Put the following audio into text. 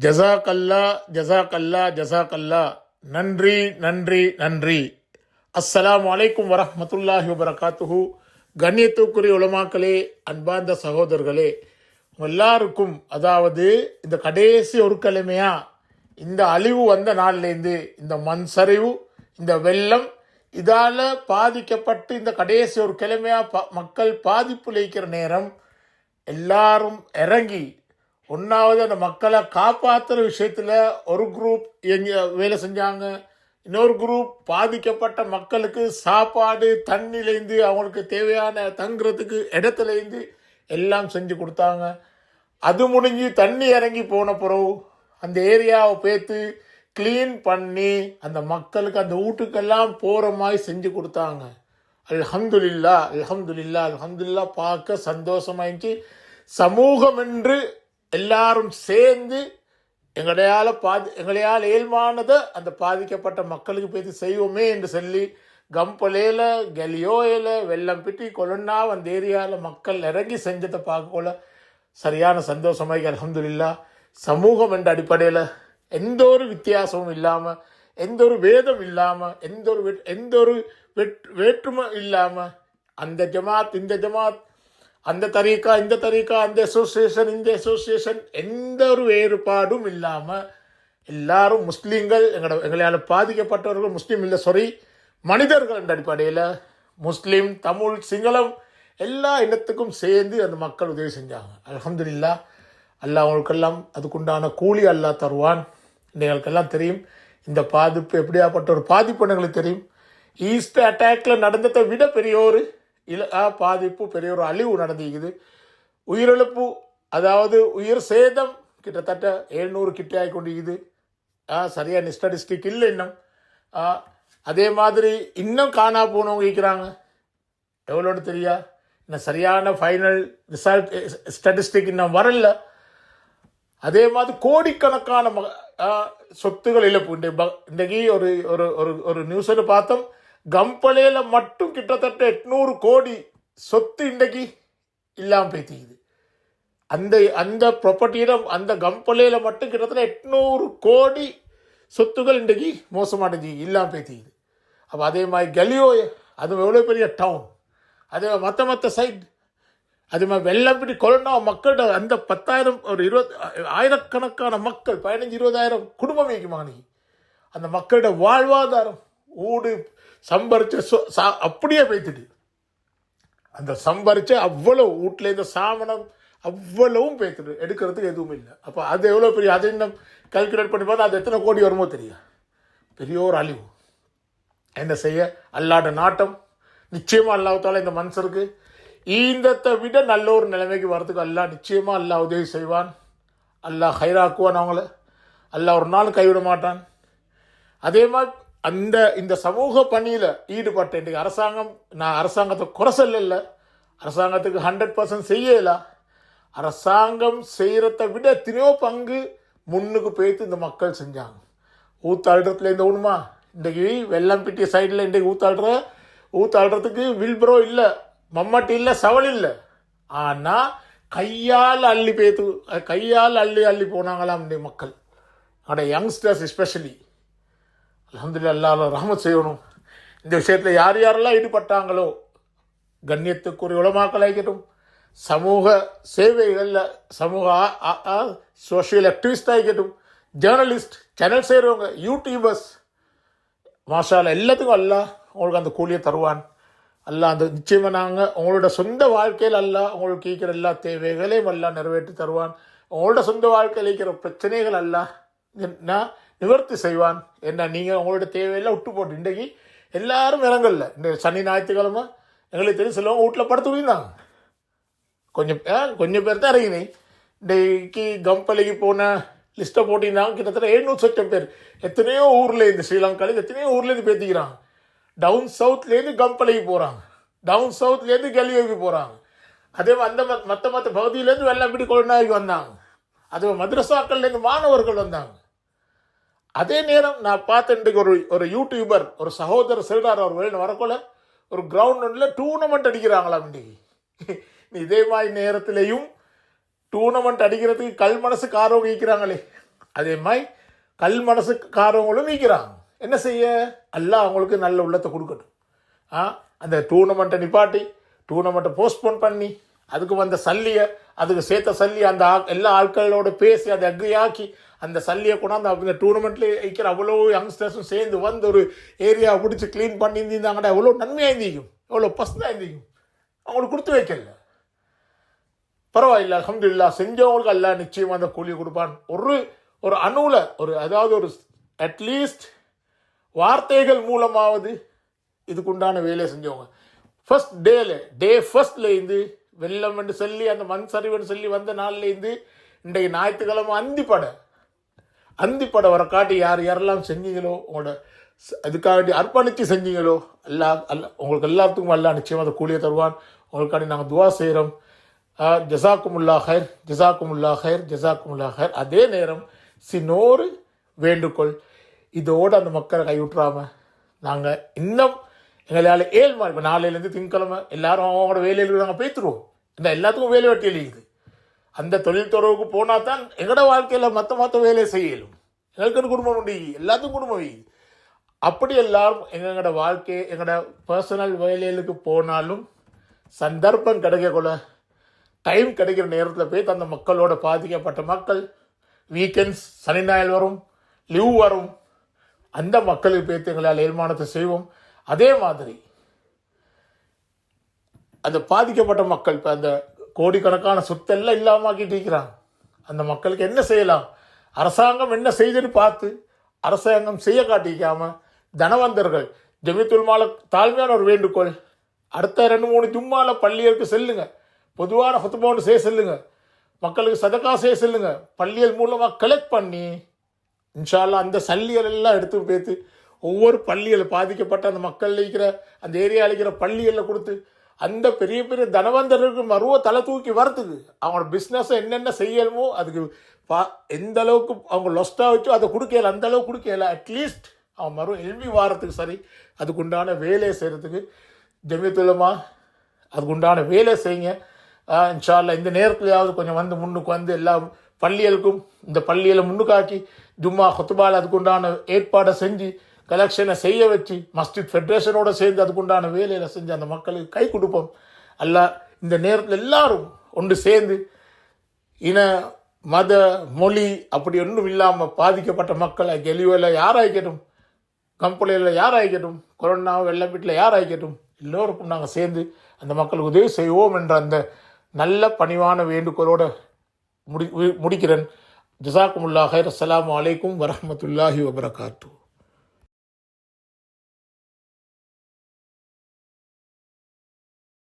ஜஸாக்கல்லா ஜஸாக்கல்லா ஜஸாக்கல்லா. நன்றி நன்றி நன்றி. அஸ்ஸலாமு அலைக்கும் வரஹ்மத்துல்லாஹி வபரகாத்துஹு. கண்ணியத்துக்குரிய உலமாக்களே, அன்பார்ந்த சகோதரர்களே, எல்லாருக்கும் அதாவது இந்த கடைசி ஒரு கிழமையா இந்த அழிவு வந்த நாள்லேருந்து இந்த மண் சரிவு, இந்த வெள்ளம், இதால பாதிக்கப்பட்டு இந்த கடைசி ஒரு கிழமையா மக்கள் பாதிப்பு இருக்கிற நேரம் எல்லாரும் இறங்கி ஒன்றாவது அந்த மக்களை காப்பாற்றுற விஷயத்தில் ஒரு குரூப் வேலை செஞ்சாங்க. இன்னொரு குரூப் பாதிக்கப்பட்ட மக்களுக்கு சாப்பாடு தண்ணிலேருந்து அவங்களுக்கு தேவையான தங்குறதுக்கு இடத்துலேருந்து எல்லாம் செஞ்சு கொடுத்தாங்க. அது முடிஞ்சு தண்ணி இறங்கி போன பிறகு அந்த ஏரியாவை பேத்து க்ளீன் பண்ணி அந்த மக்களுக்கு அந்த வீட்டுக்கெல்லாம் போகிற மாதிரி செஞ்சு கொடுத்தாங்க. அல்ஹம்துலில்லா அல்ஹம்துலில்லா அல்ஹம்துலில்லா. பார்க்க சந்தோஷமாயிடுச்சு. சமூகம் என்று எல்லாரும் சேர்ந்து எங்களையால் ஏழ்மானதை அந்த பாதிக்கப்பட்ட மக்களுக்கு பேசி செய்வோமே என்று சொல்லி கம்பலேல கலியோயில வெள்ளம் பிட்டி கொலன்னா அந்த ஏரியாவில் மக்கள் இறங்கி செஞ்சதை பார்க்கல சரியான சந்தோஷமாகி அல்ஹம்துலில்லா. சமூகம் என்ற அடிப்படையில் எந்த ஒரு வித்தியாசமும் இல்லாமல், எந்த ஒரு வேதம் இல்லாமல், எந்த ஒரு வேற்றுமை இல்லாமல் அந்த ஜமாத் இந்த ஜமாத், அந்த தரீக்கா இந்த தரீக்கா, அந்த அசோசியேஷன் இந்த அசோசியேஷன், எந்த ஒரு வேறுபாடும் இல்லாமல் எல்லாரும் முஸ்லீம்கள், எங்களால் பாதிக்கப்பட்டவர்கள் முஸ்லீம் இல்லை மனிதர்கள் என்ற அடிப்படையில் முஸ்லீம், தமிழ், சிங்களம் எல்லா இனத்துக்கும் சேர்ந்து அந்த மக்கள் உதவி செஞ்சாங்க. அல்ஹம்துலில்லாஹ். அல்லாஹ் அவங்களுக்கெல்லாம் அதுக்குண்டான கூலி அல்லாஹ் தருவான். எங்களுக்கெல்லாம் தெரியும் இந்த பாதிப்பு எப்படியாப்பட்ட ஒரு பாதிப்பு எங்களுக்கு தெரியும். ஈஸ்டர் அட்டாக்ல நடந்ததை விட பெரிய ஒரு பாதிப்பு, பெரிய ஒரு அழிவு நடந்திருக்குது. உயிரிழப்பு, அதாவது உயிர் சேதம் கிட்டத்தட்ட 700 கிட்டே ஆகி கொண்டிருக்குது. சரியான ஸ்டாட்டிஸ்டிக் இல்லை இன்னும். அதே மாதிரி இன்னும் காணா போனவங்க இருக்கிறாங்க. எவ்வளோன்னு தெரியா, இன்னும் சரியான ஃபைனல் ரிசல்ட் ஸ்டாட்டிஸ்டிக் இன்னும் வரல. அதே மாதிரி கோடிக்கணக்கான சொத்துகள் இழப்பு. இன்றைக்கு ஒரு ஒரு ஒரு நியூஸில் பார்த்தோம், கம்பளையில மட்டும் கிட்டத்தட்ட 800 கோடி சொத்து இன்றைக்கு இல்லாமல் பேத்திக்குது. அந்த அந்த ப்ராப்பர்ட்டியிடம் அந்த கம்பளையில மட்டும் கிட்டத்தட்ட 800 கோடி சொத்துகள் இன்றைக்கு மோசமானது இல்லாமல் பேத்திக்குது. அப்போ அதே மாதிரி கலியோய, அது எவ்வளோ பெரிய டவுன், அதே மற்ற சைட், அதே மாதிரி வெள்ளம்பிடி கொரோனா மக்களோட அந்த 10,000 ஒரு 20 ஆயிரக்கணக்கான மக்கள் 15-20,000 குடும்பம் வைக்குமானி. அந்த மக்களோட வாழ்வாதாரம் ஊடு சம்பரிச்ச அப்படியே பேத்துட்டு, அந்த சம்பரிச்ச அவ்வளோ வீட்டில் இருந்த சாமனம் அவ்வளவும் பேத்துட்டு, எடுக்கிறதுக்கு எதுவும் இல்லை. அப்போ அது எவ்வளோ பெரிய, அதை இன்னும் கால்குலேட் பண்ணி பார்த்தா அது எத்தனை கோடி வருமோ தெரியும். பெரிய ஒரு அழிவு. என்ன செய்ய, அல்லாட நாட்டம். நிச்சயமாக அல்லாஹ்தால இந்த மனுஷருக்கு ஈந்தத்தை விட நல்ல ஒரு நிலைமைக்கு வரதுக்கு அல்லாஹ் நிச்சயமாக அல்லாஹ் உதவி செய்வான். அல்லாஹ் ஹைராக்குவான் அவங்கள. அல்லாஹ் ஒரு நாள் கைவிட மாட்டான். அதே மாதிரி இந்த சமூக பணியில் ஈடுபட்ட இன்றைக்கு அரசாங்கம், நான் அரசாங்கத்தை குறை சொல்லல, அரசாங்கத்துக்கு 100% செய்யல. அரசாங்கம் செய்கிறத விட எத்தனையோ பங்கு முன்னுக்கு போய்த்து இந்த மக்கள் செஞ்சாங்க. ஊத்தாடுறதுல இந்த ஒன்றுமா, இன்றைக்கு வெள்ளம்பிட்டி சைடில் இன்றைக்கு ஊத்தாடுறதுக்கு வில்பரோ இல்லை, மம்மாட்டி இல்லை, சவல் இல்லை. ஆனால் கையால் அள்ளி பேத்து, கையால் அள்ளி போனாங்களாம் இந்த மக்கள். ஆனால் யங்ஸ்டர்ஸ் எஸ்பெஷலி அல்ஹம்துலில்லாஹ் அல்லாஹ் ரஹ்மத் செய்யணும். இந்த விஷயத்தில் யார் யாரெல்லாம் ஈடுபட்டாங்களோ, கண்ணியத்துக்குரிய உலமாக்கள் ஆகிக்கட்டும், சமூக சேவைகளில் சமூக சோஷியல் ஆக்டிவிஸ்ட் ஆகிக்கட்டும், ஜேர்னலிஸ்ட், சேனல் செய்கிறவங்க, யூடியூபர்ஸ், மாஷாஅல்லாஹ் எல்லாத்துக்கும் அல்லாஹ் உங்களுக்கு அந்த கூலியை தருவான். அல்லாஹ் அந்த நிச்சயமாக நாங்கள் உங்களோட சொந்த வாழ்க்கையில் அல்லாஹ் உங்களுக்கு இருக்கிற எல்லா தேவைகளையும் எல்லாம் நிறைவேற்றி தருவான். உங்களோட சொந்த வாழ்க்கையில் இருக்கிற பிரச்சனைகள் அல்லாஹ் நிவர்த்தி செய்வான். என்ன நீங்கள் உங்களோட தேவையெல்லாம் விட்டு போட்டு இன்றைக்கு எல்லாரும் இறங்கல. இந்த சனி ஞாயிற்றுக்கிழமை எங்களுக்கு தெரியும் சிலவங்க வீட்டில் படுத்து விழுந்தாங்க. கொஞ்சம் பேர் தான் இறங்கினேன். இன்றைக்கு கம்பளிக்கு போன லிஸ்ட்டை போட்டிருந்தாங்க. கிட்டத்தட்ட 700 லட்சம் பேர். எத்தனையோ ஊர்லேருந்து, ஸ்ரீலங்காவில் எத்தனையோ ஊர்லேருந்து பேத்திக்கிறாங்க. டவுன் சவுத்லேருந்து கம்பளைக்கு போகிறாங்க, டவுன் சவுத்லேருந்து கலியோக்கு போகிறாங்க. அதே அந்த மற்ற பகுதியிலேருந்து வெள்ளம்பிடி கொழுநாய்க்கு வந்தாங்க. அதே மദ്രസാக்கள்லேருந்து மாணவர்கள் வந்தாங்க. அதே நேரம் நான் பார்த்த இன்றைக்கு ஒரு யூடியூபர், ஒரு சகோதரர் செல்றார், அவர் வெளியில் வரக்குள்ள ஒரு கிரவுண்ட் ஒன்றில் டூர்னமெண்ட் அடிக்கிறாங்களாம். இன்றைக்கி இதே மாதிரி நேரத்திலையும் டூர்னமெண்ட் அடிக்கிறதுக்கு கல் மனசுக்கு ஆரோக்கியம் வைக்கிறாங்களே, அதே மாதிரி கல் மனசுக்காரவங்களும் நீக்கிறாங்க. என்ன செய்ய, அல்லாஹ் அவங்களுக்கு நல்ல உள்ளத்தை கொடுக்கட்டும். அந்த டூர்னமெண்ட்டை நிப்பாட்டி டூர்னமெண்ட்டை போஸ்ட்போன் பண்ணி அதுக்கு வந்த சல்லியை, அதுக்கு சேர்த்த சல்லியை அந்த எல்லா ஆட்களோட பேசி அதை அக்ரியாக்கி அந்த சல்லியை கொண்டாந்து அந்த டூர்னமெண்ட்லேயே வைக்கிற அவ்வளோ யங்ஸ்டர்ஸும் சேர்ந்து வந்து ஒரு ஏரியாவை பிடிச்சி க்ளீன் பண்ணியிருந்தாங்கன்னா எவ்வளோ நன்மையாக இருந்திக்கும், எவ்வளோ பசுந்தாக இருந்திக்கும். அவங்களுக்கு கொடுத்து வைக்கல, பரவாயில்ல, அல்ஹம்துலில்லாஹ். செஞ்சவங்களுக்கு அல்லாஹ் நிச்சயமாக அந்த கூலி கொடுப்பான். ஒரு அணுல அதாவது ஒரு அட்லீஸ்ட் வார்த்தைகள் மூலமாவது இதுக்குண்டான வேலையை செஞ்சவங்க ஃபர்ஸ்ட்லேருந்து வெள்ளம் என்று சொல்லி அந்த மண் சரிவுன்னு சொல்லி வந்த நாள்லேருந்து இன்றைக்கு ஞாயிற்றுக்கிழமை அந்திப்படை வர காட்டி யார் யாரெல்லாம் செஞ்சீங்களோ உங்களோட அதுக்காக அர்ப்பணித்து செஞ்சீங்களோ உங்களுக்கு எல்லாத்துக்கும் எல்லாம் நிச்சயமாக அந்த கூலியை தருவான். உங்களுக்காண்டி நாங்கள் துவா செய்கிறோம். ஜஸாக்குமுல்லா ஹைர், ஜஸாக்குமுல்லா ஹைர், ஜஸாக்குமுல்லா ஹைர். அதே நேரம் சின்னோரு வேண்டுகோள், இதோடு அந்த மக்களை கைவிட்டுறாம நாங்கள் இன்னும் எங்களால் 7 நாள், இப்போ நாளையிலேருந்து திங்கக்கிழமை எல்லாரும் அவங்களோட வேலையில் நாங்கள் பேத்துருவோம். இந்த எல்லாத்துக்கும் வேலை வெட்டி எழுதிக்குது. அந்த தொழில் துறவுக்கு போனால் தான் எங்களோட வாழ்க்கையில் மற்ற வேலையை செய்யலும். எங்களுக்கு குடும்பம் உண்டு, எல்லாத்துக்கும் குடும்பம் வையுது. அப்படி எல்லாரும் எங்களோட வாழ்க்கையை எங்களோட பர்சனல் வேலைகளுக்கு போனாலும் சந்தர்ப்பம் கிடைக்கக்குள்ள டைம் கிடைக்கிற நேரத்தில் போய் அந்த மக்களோட பாதிக்கப்பட்ட மக்கள் வீக்கெண்ட்ஸ் சனி ஞாயிறு வரும், லீவ் வரும், அந்த மக்களுக்கு போய்த்து எங்களால் ஏழ்மானத்தை செய்வோம். அதே மாதிரி அந்த பாதிக்கப்பட்ட மக்கள் இப்போ அந்த கோடிக்கணக்கான சொத்தெல்லாம் இல்லாமல் ஆக்கிட்டு இருக்கிறாங்க. அந்த மக்களுக்கு என்ன செய்யலாம், அரசாங்கம் என்ன செய்துன்னு பார்த்து அரசாங்கம் செய்ய காட்டிக்காம தனவந்தர்கள் ஜமியத்துல் மால தாழ்மையான ஒரு வேண்டுகோள், அடுத்த 2-3 ஜும்மால பள்ளிகளுக்கு செல்லுங்க, பொதுவான ஹுத்பான்னு செய்ய செல்லுங்க, மக்களுக்கு சதக்கா செய்ய செல்லுங்க, பள்ளிகள் மூலமாக கலெக்ட் பண்ணி இன்ஷா அல்லாஹ் அந்த சல்லிகள் எல்லாம் எடுத்து பேத்து ஒவ்வொரு பள்ளிகளில் பாதிக்கப்பட்ட அந்த மக்கள் இருக்கிற அந்த ஏரியாவில் இருக்கிற பள்ளிகளில் கொடுத்து அந்த பெரிய பெரிய தனவந்தருக்கு மறுவ தலை தூக்கி வரத்துக்கு அவங்களோட பிஸ்னஸை என்னென்ன செய்யணுமோ அதுக்கு எந்த அளவுக்கு அவங்க லொஸ்ட்டாக வச்சோ அதை கொடுக்கல, அந்த அளவுக்கு கொடுக்கல. அட்லீஸ்ட் அவன் மறுவ எல்வி வாரத்துக்கு சரி அதுக்குண்டான வேலையை செய்கிறதுக்கு ஜமியத்துலமா அதுக்குண்டான வேலை செய்யுங்க. இன்ஷா அல்லாஹ் இந்த நேரத்துலையாவது கொஞ்சம் வந்து முன்னுக்கு வந்து எல்லா பள்ளிகளுக்கும் இந்த பள்ளிகளை முன்னுக்காக்கி ஜும்மா ஹுத்பால் அதுக்குண்டான ஏற்பாடை செஞ்சு கலெக்ஷனை செய்ய வச்சு மஸ்ஜித் ஃபெடரேஷனோட சேர்ந்து அதுக்குண்டான வேலையில் செஞ்சு அந்த மக்களுக்கு கை கொடுப்போம். இந்த நேரத்தில் எல்லாரும் ஒன்று சேர்ந்து இன மத மொழி அப்படி ஒன்றும் இல்லாமல் பாதிக்கப்பட்ட மக்களை கெலிவில் யாராய்க்கட்டும், கம்பளையில் யாராய்க்கட்டும், கொரோனா வெள்ளப்பீட்டில் யாராய்க்கட்டும், எல்லோருக்கும் நாங்கள் சேர்ந்து அந்த மக்களுக்கு உதவி செய்வோம் என்ற அந்த நல்ல பணிவான வேண்டுகோளோடு முடிக்கிறேன். ஜஸாக்குமுல்லாஹ் ஹைர். அஸ்ஸலாமு அலைக்கும் வரஹ்மத்துல்லாஹி வபரகாத்துஹு.